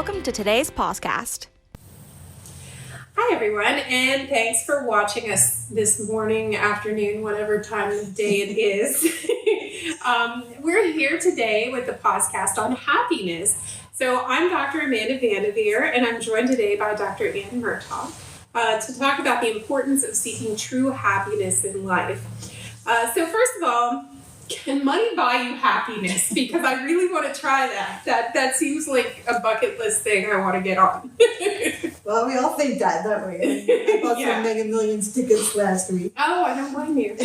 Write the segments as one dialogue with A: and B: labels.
A: Welcome to today's PAWSCAST.
B: Hi everyone, and thanks for watching us this morning, afternoon, whatever time of day it is. We're here today with the PAWSCAST on happiness. So I'm Dr. Amanda Vandeveer, and I'm joined today by Dr. Ann Murtagh to talk about the importance of seeking true happiness in life. So first of all, can money buy you happiness? Because I really want to try that. That seems like a bucket list thing I want to get on.
C: Well, we all think that, don't we? I bought some Mega Millions tickets last week.
B: Oh, I don't blame you.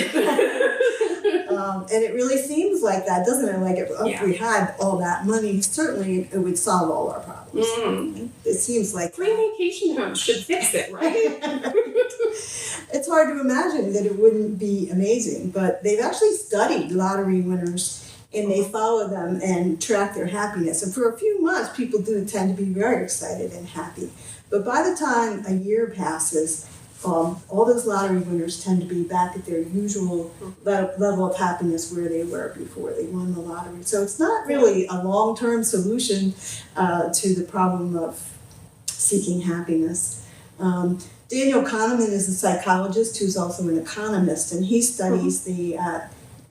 C: And it really seems like that, doesn't it? Like if we had all that money, certainly it would solve all our problems. Mm. It seems like
B: 3 vacation homes should fix it, right?
C: It's hard to imagine that it wouldn't be amazing, but they've actually studied lottery winners and they follow them and track their happiness. And for a few months, people do tend to be very excited and happy. But by the time a year passes, all those lottery winners tend to be back at their usual level of happiness where they were before they won the lottery. So it's not really a long-term solution to the problem of seeking happiness. Daniel Kahneman is a psychologist who's also an economist, and he studies the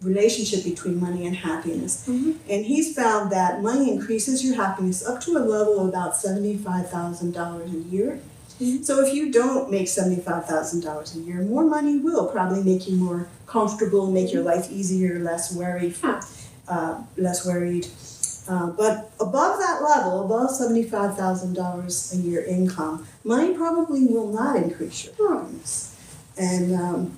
C: relationship between money and happiness. Mm-hmm. And he's found that money increases your happiness up to a level of about $75,000 a year. Mm-hmm. So if you don't make $75,000 a year, more money will probably make you more comfortable, make your life easier, less worried. But above that level, above $75,000 a year income, money probably will not increase your happiness. And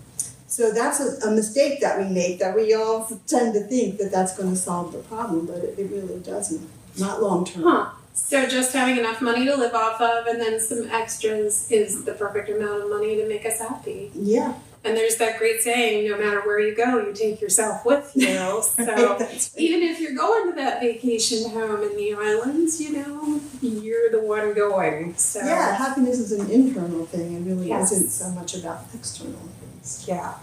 C: so that's a mistake that we make, that we all tend to think that that's going to solve the problem, but it really doesn't, not long term.
B: Huh. So just having enough money to live off of and then some extras is the perfect amount of money to make us happy.
C: Yeah.
B: And there's that great saying, no matter where you go, you take yourself with you. So right. Even if you're going to that vacation home in the islands, you're the one going. So
C: yeah, happiness is an internal thing. It really isn't so much about external things.
B: Yeah,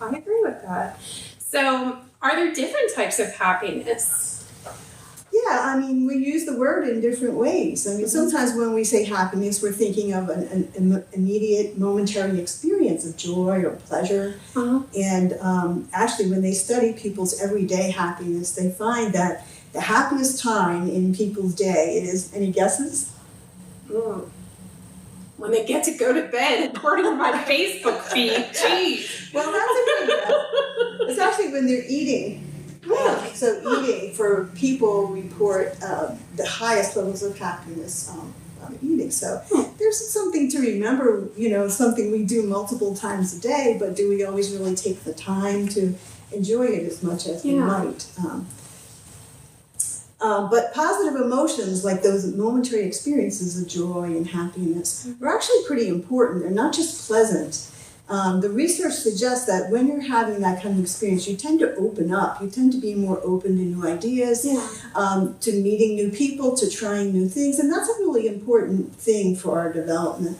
B: I agree with that. So are there different types of happiness?
C: Yeah, I mean, we use the word in different ways. I mean, sometimes when we say happiness, we're thinking of an immediate, momentary experience of joy or pleasure. Uh-huh. And actually, when they study people's everyday happiness, they find that the happiest time in people's day is, any guesses?
B: When they get to go to bed, according to my Facebook feed. Jeez.
C: Well, that's a good guess. It's actually when they're eating. So eating, for people, report the highest levels of happiness eating. So there's something to remember, something we do multiple times a day, but do we always really take the time to enjoy it as much as we might? But positive emotions, like those momentary experiences of joy and happiness, are actually pretty important. They're not just pleasant. The research suggests that when you're having that kind of experience, you tend to open up. You tend to be more open to new ideas, to meeting new people, to trying new things. And that's a really important thing for our development.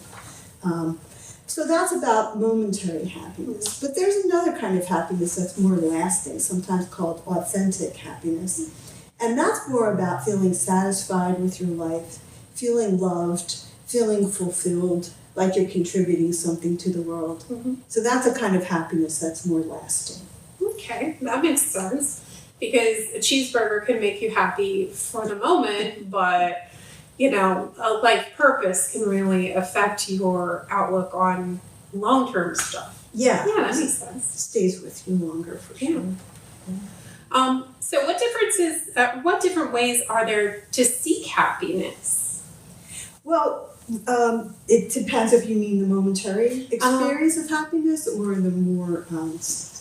C: So that's about momentary happiness. But there's another kind of happiness that's more lasting, sometimes called authentic happiness. And that's more about feeling satisfied with your life, feeling loved, feeling fulfilled, like you're contributing something to the world. Mm-hmm. So that's a kind of happiness that's more lasting.
B: Okay, that makes sense. Because a cheeseburger can make you happy for the moment, but, a life purpose can really affect your outlook on long-term stuff.
C: Yeah,
B: that makes sense.
C: It stays with you longer, for sure.
B: Yeah. So what different ways are there to seek happiness?
C: Well, it depends if you mean the momentary experience of happiness or the more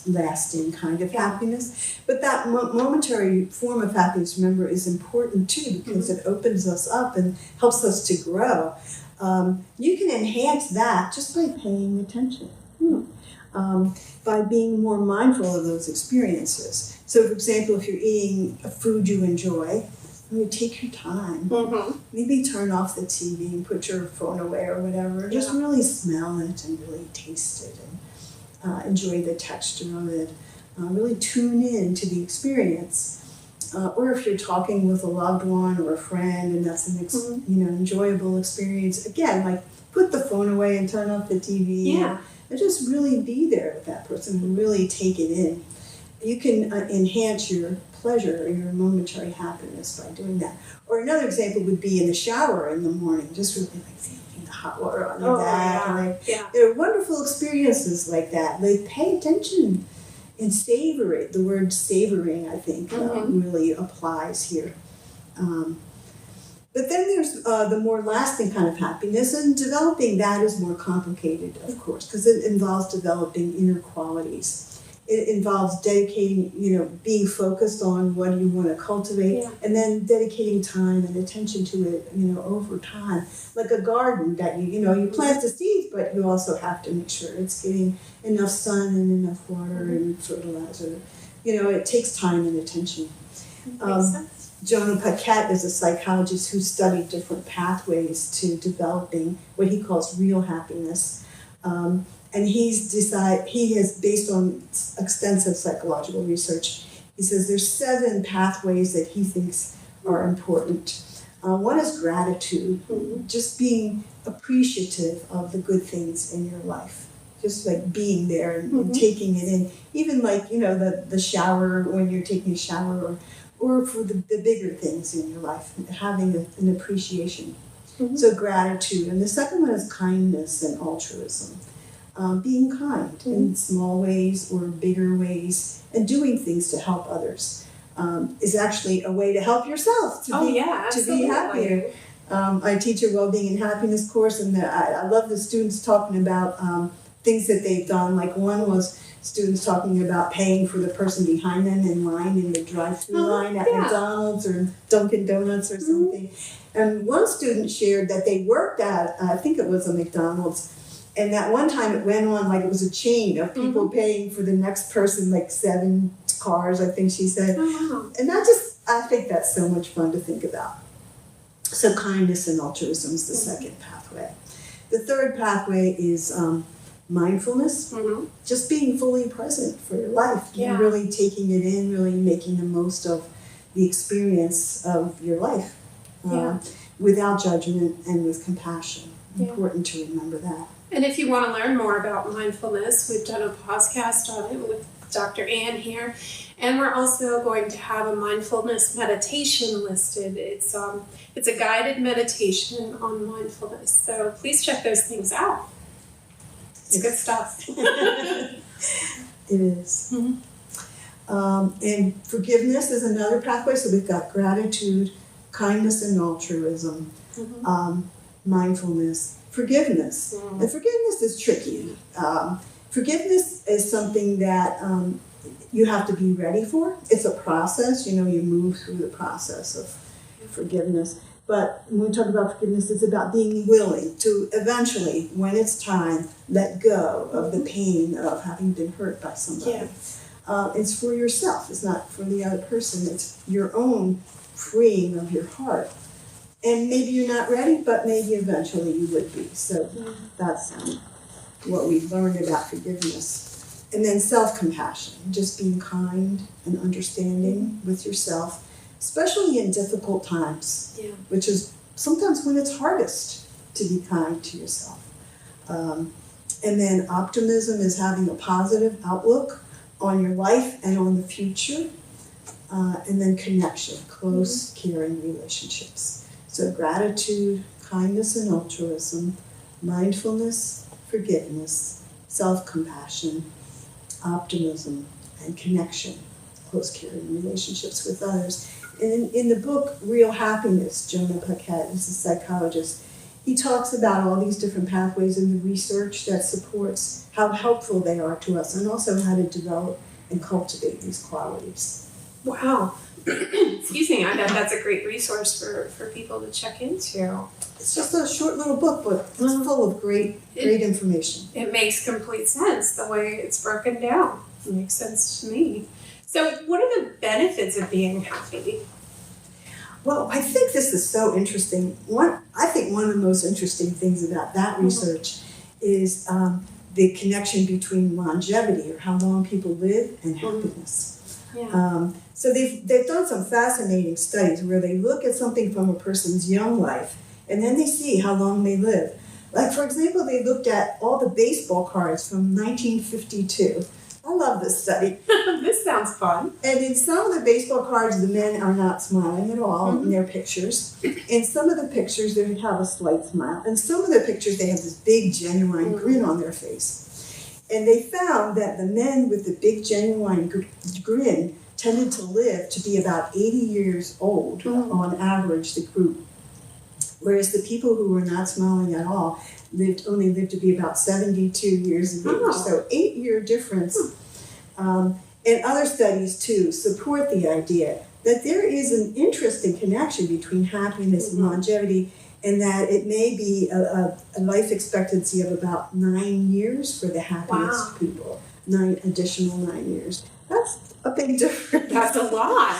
C: lasting kind of happiness. But that momentary form of happiness, remember, is important too, because it opens us up and helps us to grow. You can enhance that just by paying attention, by being more mindful of those experiences. So, for example, if you're eating a food you enjoy, take your time. Mm-hmm. Maybe turn off the TV and put your phone away or whatever. Just really smell it and really taste it and enjoy the texture of it. Really tune in to the experience. or if you're talking with a loved one or a friend and that's an enjoyable experience, again, like put the phone away and turn off the TV and just really be there with that person and really take it in. You can enhance your pleasure or your momentary happiness by doing that. Or another example would be in the shower in the morning, just really like feeling the hot water on your back. There are wonderful experiences like that. Like pay attention and savor it. The word savoring, I think, really applies here. But then there's the more lasting kind of happiness, and developing that is more complicated, of course, because it involves developing inner qualities. It involves dedicating, being focused on what you want to cultivate, and then dedicating time and attention to it, over time. Like a garden that you plant the seeds, but you also have to make sure it's getting enough sun and enough water and fertilizer. It takes time and attention. Jonah Paquette is a psychologist who studied different pathways to developing what he calls real happiness. And he has, based on extensive psychological research, he says there's 7 pathways that he thinks are important. One is gratitude, just being appreciative of the good things in your life. Just like being there and taking it in. Even like, the shower, when you're taking a shower, or for the bigger things in your life, having an appreciation. So gratitude. And the second one is kindness and altruism. Being kind in small ways or bigger ways, and doing things to help others is actually a way to help yourself to be happier. I teach a wellbeing and happiness course, and I love the students talking about things that they've done. Like one was students talking about paying for the person behind them in line in the drive-through line at McDonald's or Dunkin' Donuts or something. And one student shared that they worked at, I think it was a McDonald's, and that one time it went on like it was a chain of people paying for the next person, like 7 cars, I think she said. And I think that's so much fun to think about. So kindness and altruism is the second pathway. The third pathway is mindfulness, just being fully present for your life, really taking it in, really making the most of the experience of your life without judgment and with compassion. Important to remember that.
B: And if you want to learn more about mindfulness, we've done a podcast on it with Dr. Ann here. And we're also going to have a mindfulness meditation listed. It's a guided meditation on mindfulness. So please check those things out. It's good stuff.
C: It is. And forgiveness is another pathway. So we've got gratitude, kindness and altruism, mindfulness, forgiveness. And forgiveness is tricky. Forgiveness is something that you have to be ready for. It's a process. You move through the process of forgiveness. But when we talk about forgiveness, it's about being willing to eventually, when it's time, let go of the pain of having been hurt by somebody. It's for yourself. It's not for the other person. It's your own freeing of your heart. And maybe you're not ready, but maybe eventually you would be. So that's what we've learned about forgiveness. And then self-compassion, just being kind and understanding with yourself, especially in difficult times, which is sometimes when it's hardest to be kind to yourself. And then optimism is having a positive outlook on your life and on the future. And then connection, close, caring relationships. So gratitude, kindness and altruism, mindfulness, forgiveness, self-compassion, optimism, and connection, close, caring relationships with others. And in the book, Real Happiness, Jonah Paquette is a psychologist. He talks about all these different pathways and the research that supports how helpful they are to us, and also how to develop and cultivate these qualities.
B: Wow. Excuse me, I bet that's a great resource for people to check into.
C: It's just a short little book, but it's full of great information.
B: It makes complete sense the way it's broken down. It makes sense to me. So what are the benefits of being happy?
C: Well, I think this is so interesting. I think one of the most interesting things about that research is the connection between longevity, or how long people live, and happiness. So they've done some fascinating studies where they look at something from a person's young life and then they see how long they live. Like, for example, they looked at all the baseball cards from 1952. I love this study.
B: This sounds fun.
C: And in some of the baseball cards, the men are not smiling at all in their pictures. In some of the pictures, they have a slight smile. And some of the pictures, they have this big, genuine grin on their face. And they found that the men with the big, genuine grin tended to live to be about 80 years old on average, the group. Whereas the people who were not smiling at all only lived to be about 72 years of age. So 8-year difference. And other studies too support the idea that there is an interesting connection between happiness and longevity, and that it may be a life expectancy of about 9 years for the happiest people. 9 additional 9 years. That's a big difference.
B: That's a lot.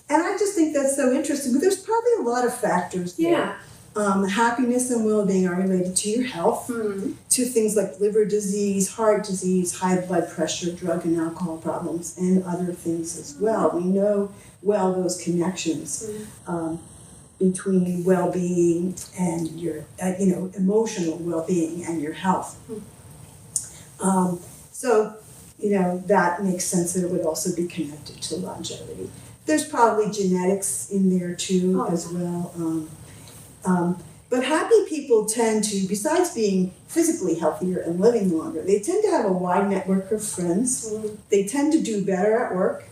C: And I just think that's so interesting. But there's probably a lot of factors there.
B: Yeah.
C: Happiness and well-being are related to your health, to things like liver disease, heart disease, high blood pressure, drug and alcohol problems, and other things as well. We know well those connections between well-being and your, emotional well-being and your health. So, that makes sense that it would also be connected to longevity. There's probably genetics in there too as well. But happy people tend to, besides being physically healthier and living longer, they tend to have a wide network of friends. They tend to do better at work.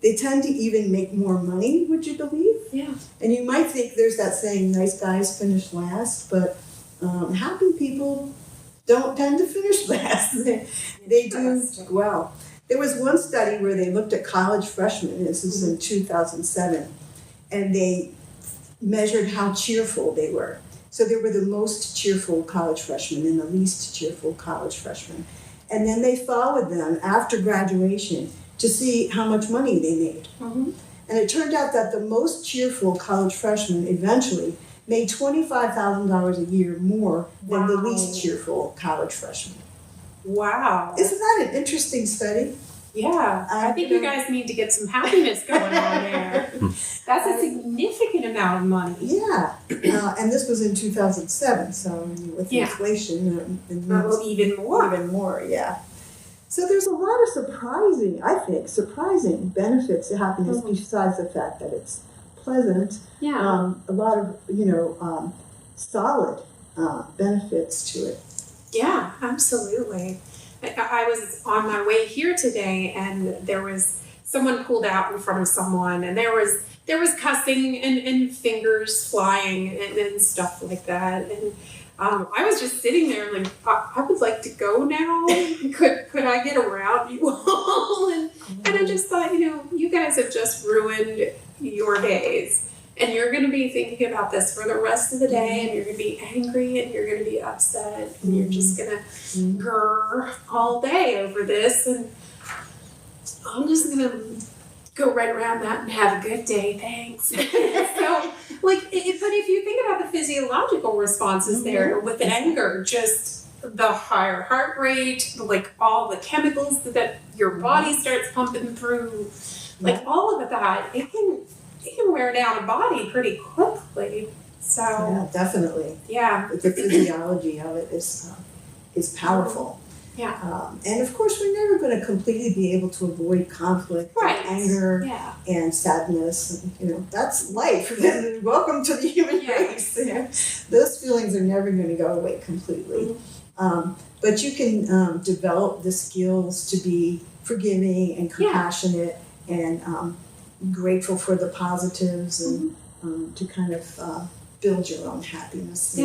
C: They tend to even make more money, would you believe?
B: Yeah.
C: And you might think there's that saying, nice guys finish last, but happy people don't tend to finish last. They do well. There was one study where they looked at college freshmen, this was in 2007, and they measured how cheerful they were. So they were the most cheerful college freshmen and the least cheerful college freshmen. And then they followed them after graduation to see how much money they made. And it turned out that the most cheerful college freshmen eventually made $25,000 a year more than the least cheerful college freshman.
B: Wow.
C: Isn't that an interesting study?
B: Yeah, I think you guys need to get some happiness going on there. That's a significant amount of money.
C: Yeah, and this was in 2007, so with inflation,
B: even more.
C: Even more, yeah. So there's a lot of surprising benefits to happiness besides the fact that it's pleasant.
B: Yeah.
C: A lot of, solid benefits to it.
B: Yeah, absolutely. I was on my way here today, and there was someone pulled out in front of someone, and there was cussing and fingers flying and stuff like that. And I was just sitting there like, I would like to go now. Could I get around you all? And I just thought, you guys have just ruined your days. And you're going to be thinking about this for the rest of the day, and you're going to be angry, and you're going to be upset, and you're just going to grr all day over this. And I'm just going to go right around that and have a good day, thanks. So, but if you think about the physiological responses there with anger, just the higher heart rate, like all the chemicals that your body starts pumping through, like all of that, it can wear down a body pretty quickly. So
C: yeah, definitely.
B: Yeah.
C: The physiology of it is powerful.
B: Yeah.
C: And of course, we're never going to completely be able to avoid conflict, and anger, and sadness. And, that's life. Welcome to the human race. Those feelings are never going to go away completely. But you can develop the skills to be forgiving and compassionate and grateful for the positives and to kind of build your own happiness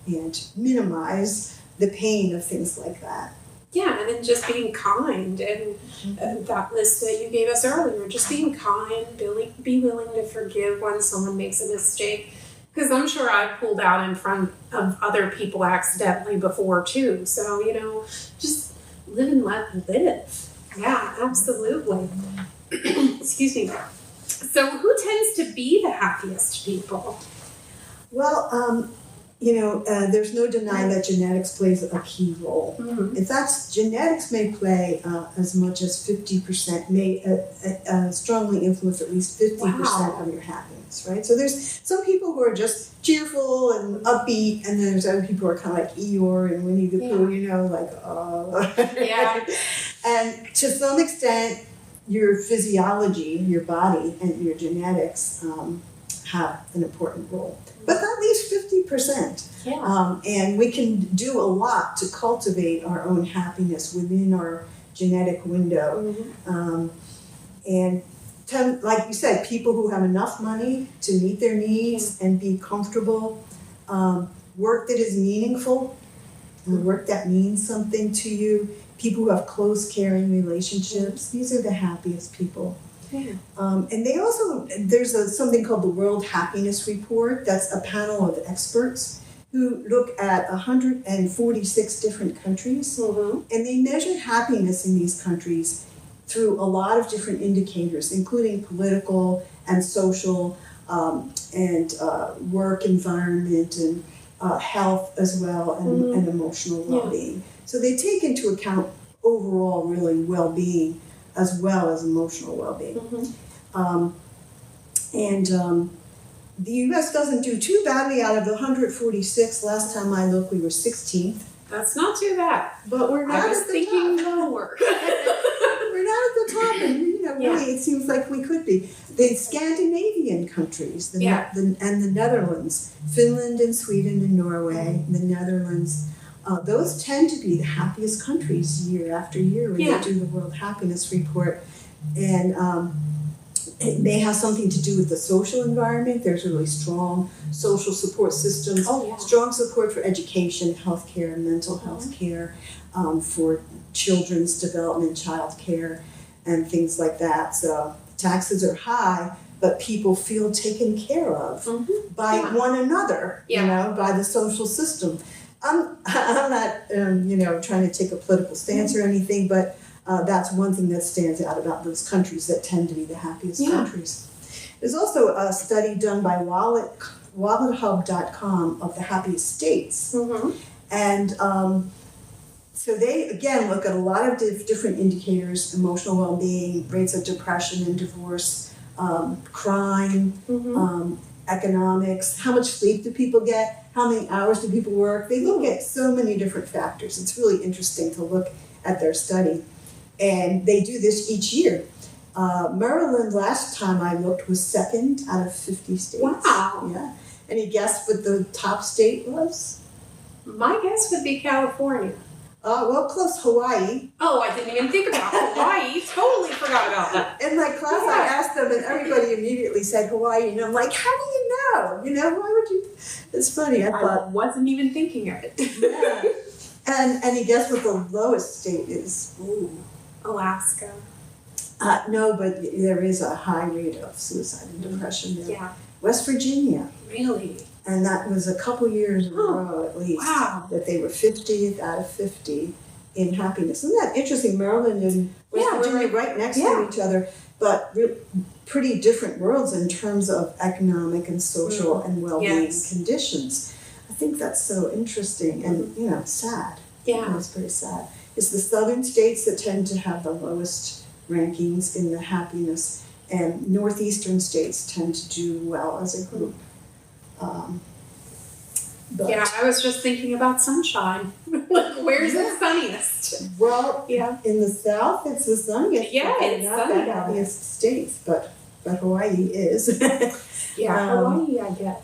C: and minimize the pain of things like that.
B: Yeah, and then just being kind, and that list that you gave us earlier, just being kind, be willing to forgive when someone makes a mistake. Because I'm sure I've pulled out in front of other people accidentally before too. So, just live and let live. Yeah, absolutely. Excuse me. So who tends to be the happiest people?
C: Well, there's no denying that genetics plays a key role.
B: Mm-hmm.
C: In fact, genetics may play as much as 50%, may strongly influence at least 50% of your happiness, right? So there's some people who are just cheerful and upbeat, and then there's other people who are kind of like Eeyore and Winnie the Pooh, like, oh.
B: Yeah.
C: And to some extent, your physiology, your body, and your genetics have an important role. But that leaves 50%.
B: Yeah.
C: And we can do a lot to cultivate our own happiness within our genetic window.
B: Mm-hmm.
C: Like you said, people who have enough money to meet their needs and be comfortable, work that is meaningful, and work that means something to you, people who have close, caring relationships, these are the happiest people.
B: Yeah.
C: And they also, there's something called the World Happiness Report. That's a panel of experts who look at 146 different countries,
B: Mm-hmm.
C: and they measure happiness in these countries through a lot of different indicators, including political and social and work environment and health as well, and emotional well-being. So they take into account overall really well-being as well as emotional well-being.
B: Mm-hmm.
C: The U.S. doesn't do too badly. Out of the 146, last time I looked, we were 16th.
B: That's not too bad.
C: But we're not
B: I was
C: at the
B: thinking
C: top.
B: lower.
C: We're not at the top, and really, it seems like we could be. The Scandinavian countries, and the Netherlands, Finland and Sweden and Norway, the Netherlands, those tend to be the happiest countries year after year when they do the World Happiness Report. And it may have something to do with the social environment. There's really strong social support systems, strong support for education, healthcare, mental health care, for children's development, child care, and things like that. So taxes are high, but people feel taken care of by one another, by the social system. I'm not, trying to take a political stance or anything, but that's one thing that stands out about those countries that tend to be the happiest countries. There's also a study done by WalletHub.com of the happiest states.
B: Mm-hmm.
C: And so they, again, look at a lot of different indicators: emotional well-being, rates of depression and divorce, crime, economics, how much sleep do people get, how many hours do people work. They look at so many different factors. It's really interesting to look at their study. And they do this each year. Maryland, last time I looked, was 2nd out of 50 states.
B: Wow.
C: Yeah. Any guess what the top state was?
B: My guess would be California.
C: Well, close, Hawaii.
B: Oh, I didn't even think about Hawaii. Totally forgot about that.
C: In my class, I asked them, and everybody immediately said Hawaii. And I'm like, how do you know? Why would you? It's funny. I thought.
B: Wasn't even thinking of it.
C: Yeah. And you guess what the lowest state is?
B: Ooh, Alaska.
C: No, but there is a high rate of suicide and depression there.
B: Yeah.
C: West Virginia.
B: Really?
C: And that was a couple years in a row at least.
B: Wow.
C: That they were 50th out of 50 in happiness. Isn't that interesting? Maryland and West Virginia right next to each other, but pretty different worlds in terms of economic and social and well-being conditions. I think that's so interesting and, sad.
B: Yeah.
C: It's very sad. It's the southern states that tend to have the lowest rankings in the happiness, and northeastern states tend to do well as a group.
B: I was just thinking about sunshine. Where's the sunniest?
C: Well, in the south, it's the sunniest.
B: Yeah, it's
C: not
B: sunny.
C: the happiest states, but Hawaii is.
B: Hawaii, I get.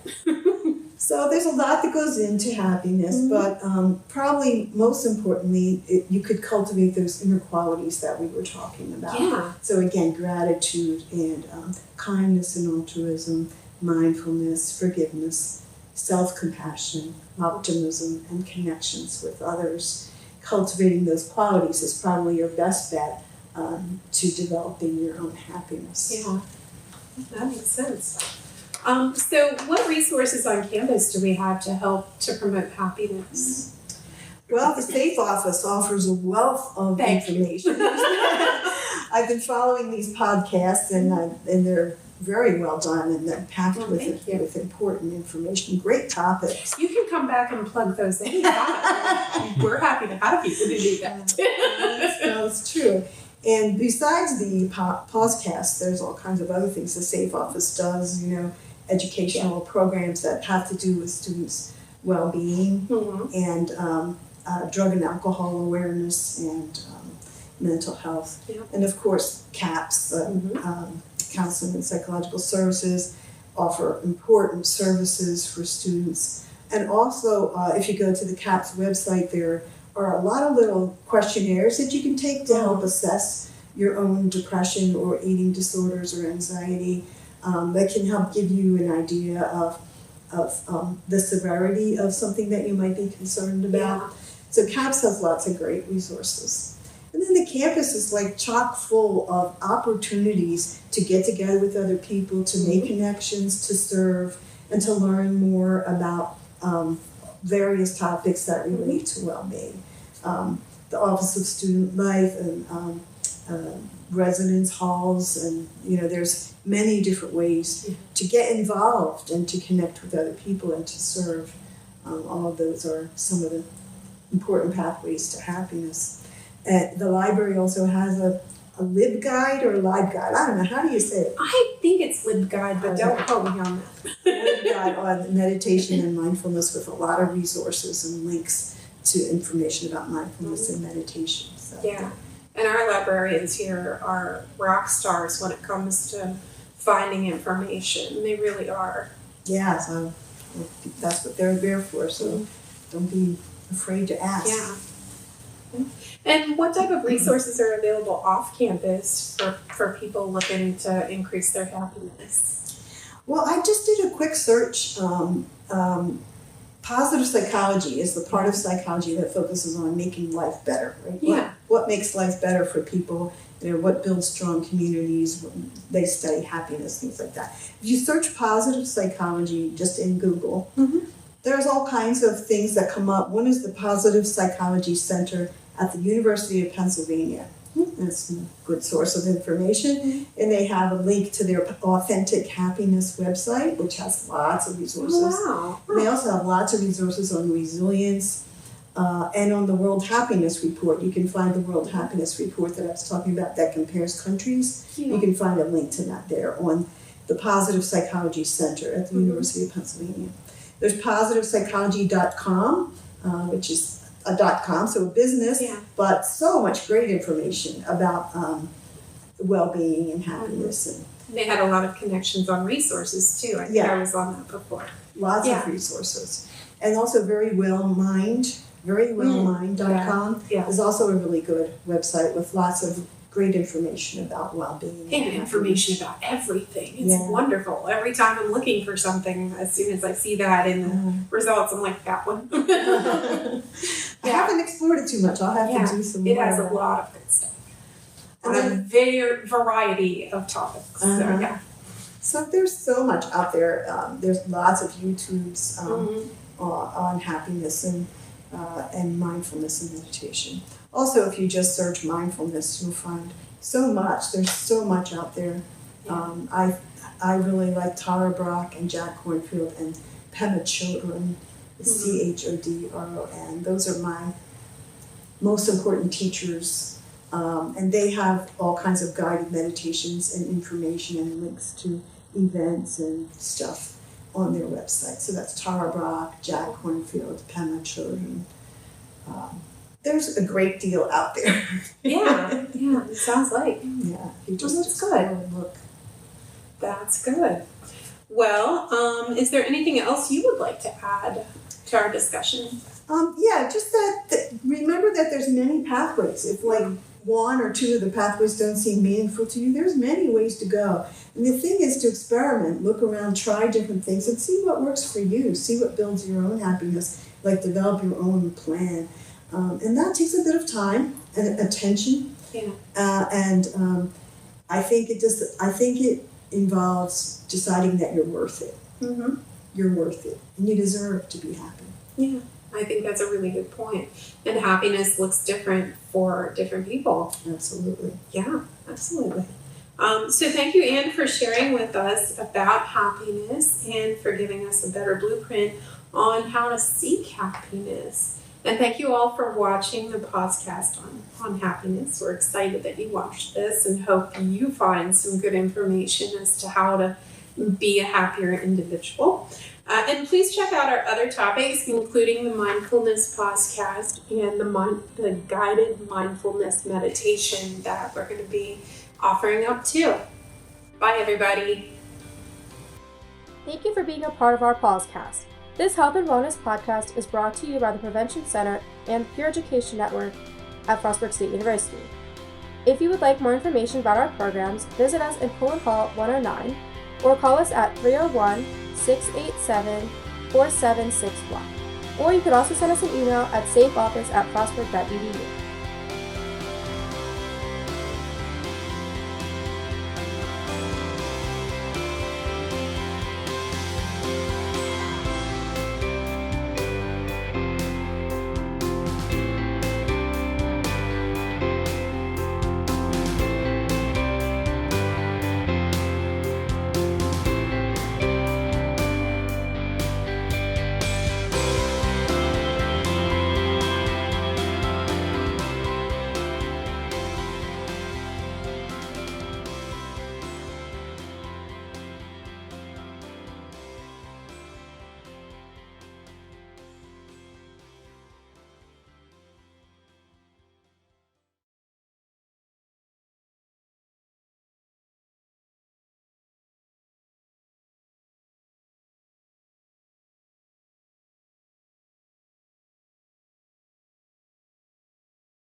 C: So there's a lot that goes into happiness, but probably most importantly, you could cultivate those inner qualities that we were talking about.
B: Yeah.
C: So again, gratitude and kindness and altruism, mindfulness, forgiveness, self-compassion, optimism, and connections with others. Cultivating those qualities is probably your best bet to developing your own happiness.
B: Yeah, that makes sense. So what resources on campus do we have to help to promote happiness?
C: Well, the Faith Office offers a wealth of information. I've been following these podcasts, and they're very well done and then packed
B: Well,
C: with
B: thank you.
C: with important information. Great topics.
B: You can come back and plug those in. We're happy to have you to do that.
C: That's true. And besides the PAWSCAST, there's all kinds of other things the Safe Office does, educational programs that have to do with students' well-being and drug and alcohol awareness and mental health.
B: Yeah.
C: And of course, CAPS, Counseling and Psychological Services, offer important services for students. And also, if you go to the CAPS website, there are a lot of little questionnaires that you can take to help assess your own depression or eating disorders or anxiety that can help give you an idea of the severity of something that you might be concerned about.
B: Yeah.
C: So CAPS has lots of great resources. And then the campus is like chock full of opportunities to get together with other people, to make connections, to serve, and to learn more about various topics that relate to well-being. The Office of Student Life and residence halls, and there's many different ways to get involved and to connect with other people and to serve. All of those are some of the important pathways to happiness. The library also has a lib guide or a live guide. I don't know, how do you say it?
B: I think it's LibGuide, but don't quote me on that.
C: Lib guide on meditation and mindfulness with a lot of resources and links to information about mindfulness and meditation. So.
B: Yeah, and our librarians here are rock stars when it comes to finding information. They really are.
C: Yeah, so that's what they're there for, so don't be afraid to ask.
B: Yeah. And what type of resources are available off campus for people looking to increase their happiness?
C: Well, I just did a quick search. Positive psychology is the part of psychology that focuses on making life better, right?
B: Yeah.
C: What makes life better for people, what builds strong communities, they study happiness, things like that. If you search positive psychology just in Google, there's all kinds of things that come up. One is the Positive Psychology Center at the University of Pennsylvania. That's a good source of information. And they have a link to their Authentic Happiness website, which has lots of resources.
B: Wow.
C: And they also have lots of resources on resilience and on the World Happiness Report. You can find the World Happiness Report that I was talking about that compares countries. You can find a link to that there on the Positive Psychology Center at the University of Pennsylvania. There's positivepsychology.com, which is a .com, so a business, but so much great information about well-being and happiness. And
B: they had a lot of connections on resources too. I think I was on that before.
C: Lots of resources. And also verywellmind.com is also a really good website with lots of great information about well-being.
B: And information about everything. It's wonderful. Every time I'm looking for something, as soon as I see that in the results, I'm like, that one.
C: I haven't explored it too much. I'll have to do some more.
B: It has a lot of good stuff.
C: And
B: a variety of topics.
C: So there's so much out there. There's lots of YouTubes on happiness and mindfulness and meditation. Also, if you just search mindfulness, you'll find so much. There's so much out there. I really like Tara Brach and Jack Kornfield and Pema Chodron, Chodron. Those are my most important teachers. And they have all kinds of guided meditations and information and links to events and stuff on their website. So that's Tara Brach, Jack Kornfield, Pema Chodron. There's a great deal out there.
B: It sounds like.
C: Yeah, you just
B: that's good.
C: Look.
B: That's good. Well, is there anything else you would like to add to our discussion?
C: Just that remember that there's many pathways. If one or two of the pathways don't seem meaningful to you, there's many ways to go. And the thing is to experiment, look around, try different things, and see what works for you. See what builds your own happiness, develop your own plan. And that takes a bit of time and attention. I think it involves deciding that you're worth it. You're worth it, and you deserve to be happy.
B: Yeah, I think that's a really good point. And happiness looks different for different people.
C: Absolutely.
B: Yeah, absolutely. So thank you, Anne, for sharing with us about happiness and for giving us a better blueprint on how to seek happiness. And thank you all for watching the podcast on happiness. We're excited that you watched this and hope you find some good information as to how to be a happier individual. And please check out our other topics, including the mindfulness podcast and the guided mindfulness meditation that we're going to be offering up too. Bye, everybody.
D: Thank you for being a part of our PAWSCAST. This health and wellness podcast is brought to you by the Prevention Center and Peer Education Network at Frostburg State University. If you would like more information about our programs, visit us in PULLEN Hall 109 or call us at 301-687-4761. Or you could also send us an email at safeoffice@frostburg.edu.